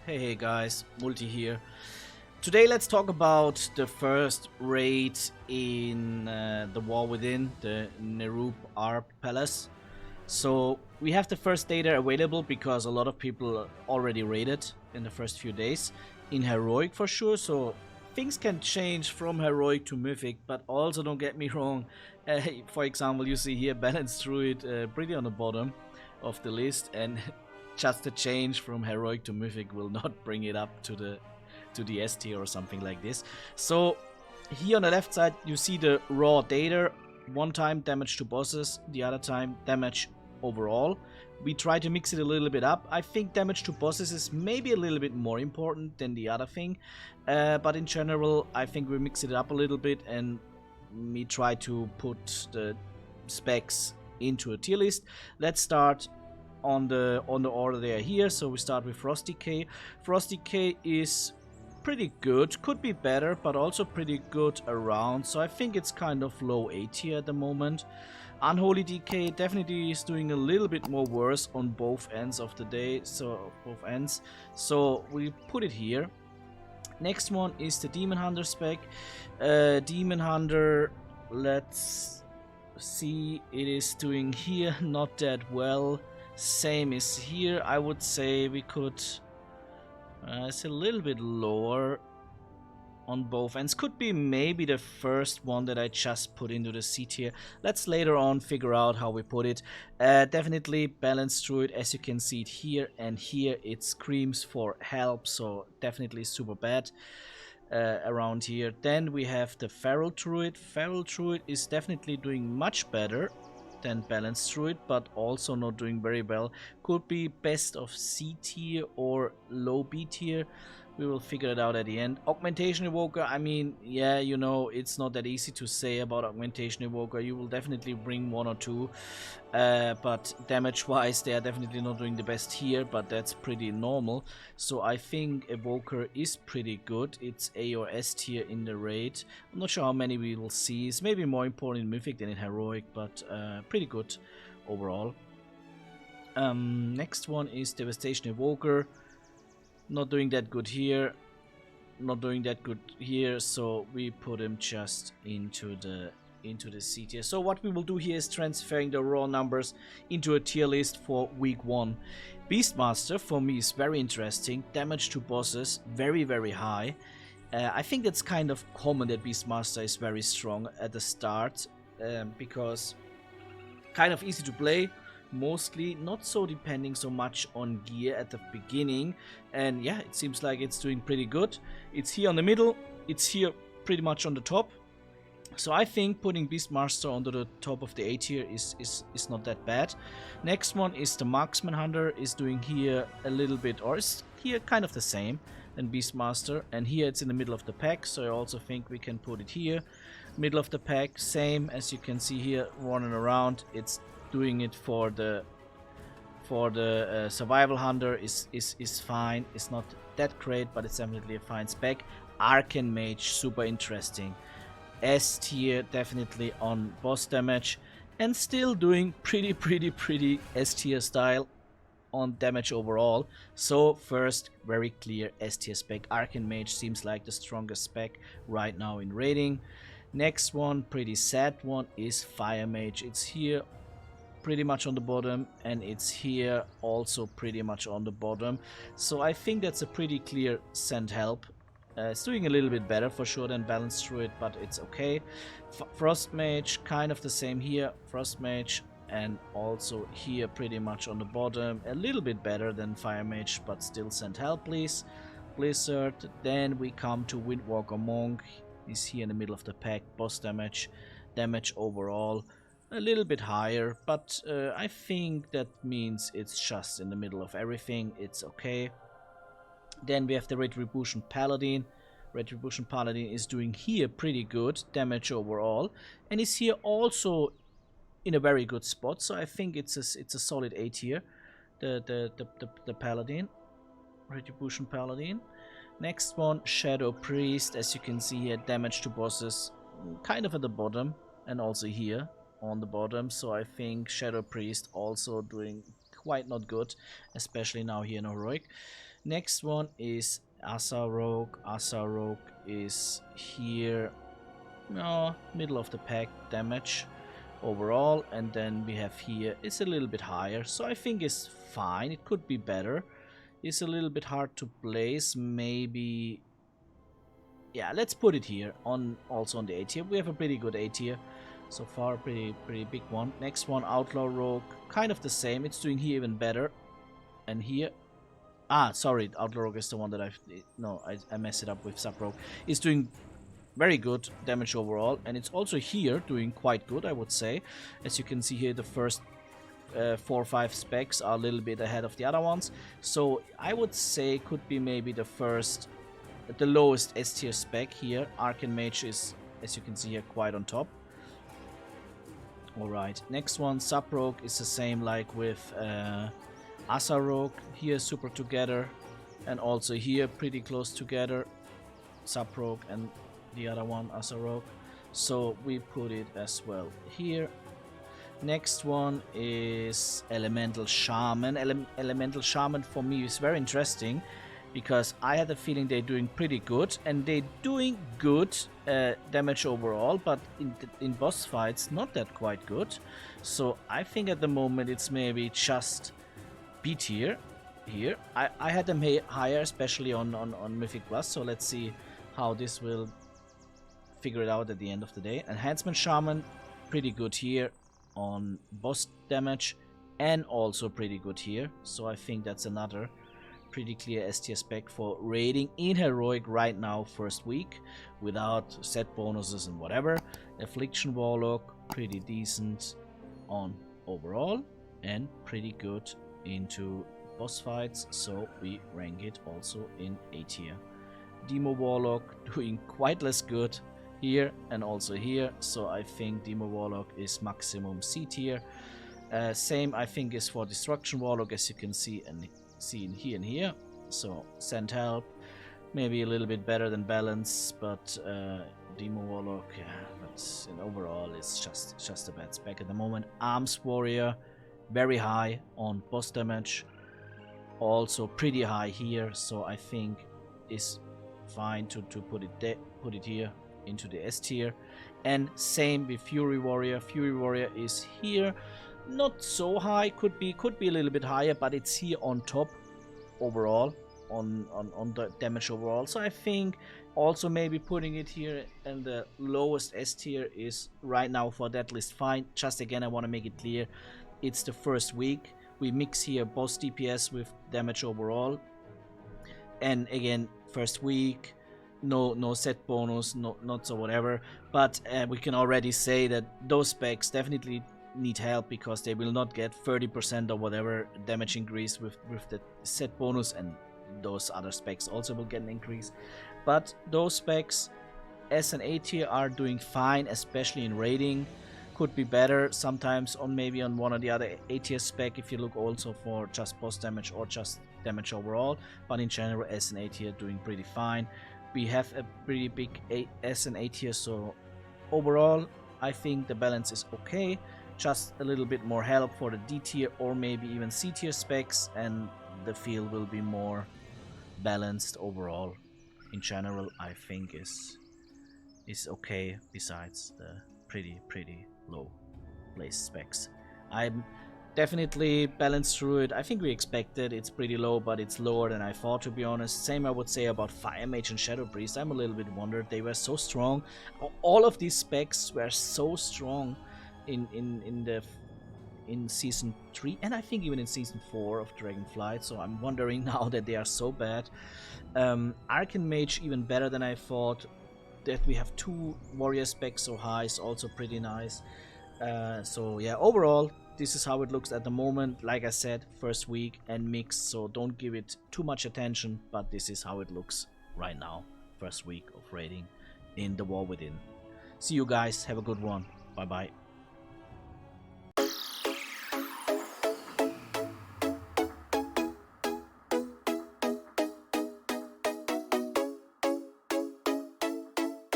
Hey guys, Multi here. Today let's talk about the first raid in the War Within, the nerub-ar Palace. So we have the first data available because a lot of people already raided in the first few days. In Heroic for sure, so things can change from Heroic to Mythic, but also don't get me wrong. For example, you see here Balanced Druid pretty on the bottom of the list, and just a change from Heroic to Mythic will not bring it up to the S tier or something like this. So here on the left side you see the raw data. One time damage to bosses, the other time damage overall. We try to mix it a little bit up. I think damage to bosses is maybe a little bit more important than the other thing, but in general I think we mix it up a little bit and we try to put the specs into a tier list. Let's start on the order they are here. So we start with Frost Decay. Frost Decay is pretty good, could be better, but also pretty good around. So I think it's kind of low A tier at the moment. Unholy Decay definitely is doing a little bit more worse on both ends of the day, so both ends. So we put it here. Next one is the Demon Hunter spec. Demon Hunter, let's see, it is doing here not that well. Same is here. I would say we could it's a little bit lower on both ends. Could be maybe the first one that I just put into the C tier. Let's later on figure out how we put it. Definitely Balanced Druid, as you can see it here, and here it screams for help, so definitely super bad around here. Then we have the Feral Druid. Feral Druid is definitely doing much better than Balanced Druid, but also not doing very well. Could be best of C tier or low B tier. We will figure it out at the end. Augmentation Evoker, I mean, yeah, you know, it's not that easy to say about Augmentation Evoker. You will definitely bring one or two, but damage-wise, they are definitely not doing the best here, but that's pretty normal. So I think Evoker is pretty good. It's A or S tier in the raid. I'm not sure how many we will see. It's maybe more important in Mythic than in Heroic, but pretty good overall. Next one is Devastation Evoker. Not doing that good here, not doing that good here, so we put him just into the C tier. So what we will do here is transferring the raw numbers into a tier list for week 1. Beastmaster for me is very interesting. Damage to bosses very high. I think it's kind of common that Beastmaster is very strong at the start, because kind of easy to play. Mostly not so depending so much on gear at the beginning, and yeah, it seems like it's doing pretty good. It's here on the middle, it's here pretty much on the top, so I think putting Beastmaster onto the top of the A tier is not that bad. Next one is the Marksman Hunter, is doing here a little bit, or is here kind of the same than Beastmaster, and here it's in the middle of the pack, so I also think we can put it here. Middle of the pack, same as you can see here, running around. It's doing it for the Survival Hunter is fine. It's not that great, but it's definitely a fine spec. Arcane Mage, super interesting. S tier definitely on boss damage, and still doing pretty S tier style on damage overall. So first, very clear S tier spec. Arcane Mage seems like the strongest spec right now in raiding. Next one, pretty sad one, is Fire Mage. It's here pretty much on the bottom, and it's here also pretty much on the bottom. So I think that's a pretty clear send help. It's doing a little bit better for sure than Balanced Druid, but it's okay. Frost Mage, kind of the same here. Frost Mage, and also here pretty much on the bottom. A little bit better than Fire Mage, but still send help, please. Blizzard. Then we come to Windwalker Monk. He's here in the middle of the pack. Boss damage, damage overall a little bit higher, but I think that means it's just in the middle of everything. It's okay. Then we have the Retribution Paladin. Retribution Paladin is doing here pretty good damage overall, and is here also in a very good spot. So I think it's a solid A tier. The Paladin, Retribution Paladin. Next one, Shadow Priest. As you can see here, damage to bosses kind of at the bottom, and also here on the bottom, so I think Shadow Priest also doing quite not good, especially now here in Heroic. Next one is Asa Rogue. Asa Rogue is here, middle of the pack damage overall, and then we have here, it's a little bit higher, so I think it's fine. It could be better. It's a little bit hard to place, maybe. Yeah, let's put it here on, also on the A tier. We have a pretty good A tier so far, pretty big one. Next one, Outlaw Rogue, kind of the same. It's doing here even better, and here, sorry, Outlaw Rogue is the one that I messed it up with Sub Rogue. It's doing very good damage overall, and it's also here doing quite good, I would say. As you can see here, the first 4 or 5 specs are a little bit ahead of the other ones, so I would say could be maybe the lowest S tier spec here. Arcane Mage is, as you can see here, quite on top. Alright, next one, Sub Rogue, is the same like with Asa Rogue. Here super together, and also here pretty close together, Sub Rogue and the other one, Asa Rogue. So we put it as well here. Next one is Elemental Shaman. Elemental Shaman for me is very interesting, because I had the feeling they're doing pretty good, and they're doing good damage overall, but in boss fights not that quite good. So I think at the moment it's maybe just B tier here. I had them higher, especially on Mythic Plus, so let's see how this will figure it out at the end of the day. Enhancement Shaman, pretty good here on boss damage, and also pretty good here, so I think that's another pretty clear S tier spec for raiding in Heroic right now, first week, without set bonuses and whatever. Affliction Warlock, pretty decent on overall, and pretty good into boss fights, so we rank it also in A tier. Demo Warlock doing quite less good here and also here, so I think Demo Warlock is maximum C tier. Same I think is for Destruction Warlock, as you can see in here and here. So Send Help, maybe a little bit better than Balance, but Demo Warlock, yeah, but in overall it's just a bad spec at the moment. Arms Warrior, very high on boss damage, also pretty high here, so I think is fine to put it here into the S tier. And same with Fury Warrior. Fury Warrior is here, not so high, could be a little bit higher, but it's here on top overall on the damage overall. So I think also maybe putting it here in the lowest S tier is right now for that list fine. Just again, I want to make it clear, it's the first week. We mix here boss DPS with damage overall, and again, first week, no set bonus, not so whatever, but we can already say that those specs definitely need help, because they will not get 30% or whatever damage increase with the set bonus, and those other specs also will get an increase. But those specs S and A tier are doing fine, especially in raiding. Could be better sometimes on maybe on one or the other A tier spec if you look also for just boss damage or just damage overall, but in general S and A tier doing pretty fine. We have a pretty big S and A tier, so overall I think the balance is okay. Just a little bit more help for the D tier or maybe even C tier specs, and the field will be more balanced overall. In general, I think is okay, besides the pretty low place specs. I'm definitely balanced through it. I think we expected it's pretty low, but it's lower than I thought, to be honest. Same I would say about Fire Mage and Shadow Priest. I'm a little bit wondered. They were so strong. All of these specs were so strong in season 3, and I think even in season 4 of Dragonflight, so I'm wondering now that they are so bad. Arcane Mage even better than I thought. That we have 2 warrior specs so high is also pretty nice. So yeah, overall this is how it looks at the moment. Like I said, first week and mixed, so don't give it too much attention, but this is how it looks right now, first week of raiding in the War Within. See you guys, have a good one, bye bye.